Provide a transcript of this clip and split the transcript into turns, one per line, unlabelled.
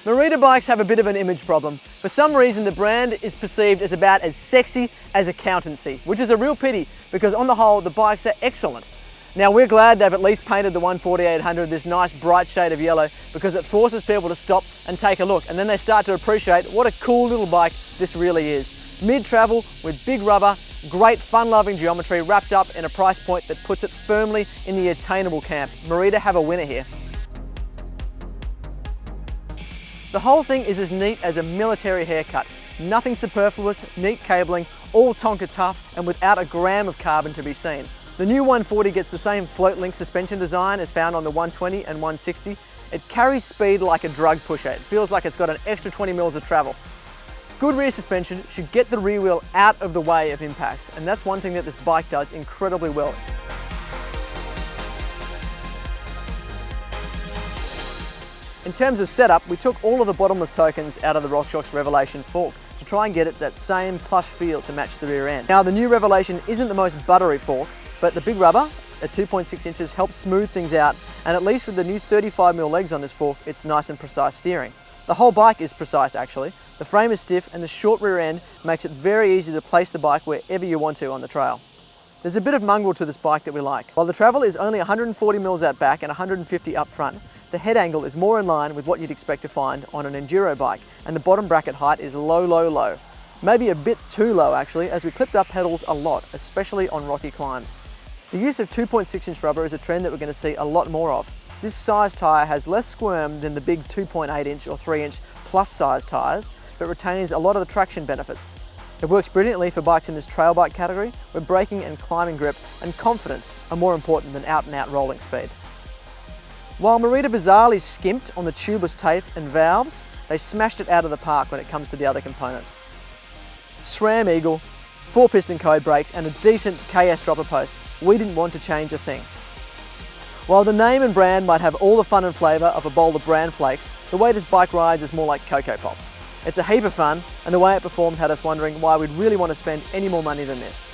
Merida bikes have a bit of an image problem. For some reason, the brand is perceived as about as sexy as accountancy, which is a real pity because on the whole, the bikes are excellent. Now we're glad they've at least painted the 140-800 this nice bright shade of yellow because it forces people to stop and take a look, and then they start to appreciate what a cool little bike this really is. Mid-travel with big rubber, great fun-loving geometry wrapped up in a price point that puts it firmly in the attainable camp. Merida have a winner here. The whole thing is as neat as a military haircut. Nothing superfluous, neat cabling, all Tonka tough and without a gram of carbon to be seen. The new 140 gets the same float link suspension design as found on the 120 and 160. It carries speed like a drug pusher. It feels like it's got an extra 20 mils of travel. Good rear suspension should get the rear wheel out of the way of impacts, and that's one thing that this bike does incredibly well. In terms of setup, we took all of the bottomless tokens out of the RockShox Revelation fork to try and get it that same plush feel to match the rear end. Now the new Revelation isn't the most buttery fork, but the big rubber at 2.6 inches helps smooth things out, and at least with the new 35mm legs on this fork, it's nice and precise steering. The whole bike is precise actually. The frame is stiff and the short rear end makes it very easy to place the bike wherever you want to on the trail. There's a bit of mongrel to this bike that we like. While the travel is only 140mm out back and 150 up front, the head angle is more in line with what you'd expect to find on an enduro bike, and the bottom bracket height is low, low, low. Maybe a bit too low actually, as we clipped up pedals a lot, especially on rocky climbs. The use of 2.6 inch rubber is a trend that we're going to see a lot more of. This size tyre has less squirm than the big 2.8 inch or 3 inch plus size tyres, but retains a lot of the traction benefits. It works brilliantly for bikes in this trail bike category, where braking and climbing grip and confidence are more important than out and out rolling speed. While Merida bizarrely skimped on the tubeless tape and valves, they smashed it out of the park when it comes to the other components. SRAM Eagle, 4-piston code brakes and a decent KS dropper post. We didn't want to change a thing. While the name and brand might have all the fun and flavour of a bowl of bran flakes, the way this bike rides is more like Cocoa Pops. It's a heap of fun, and the way it performed had us wondering why we'd really want to spend any more money than this.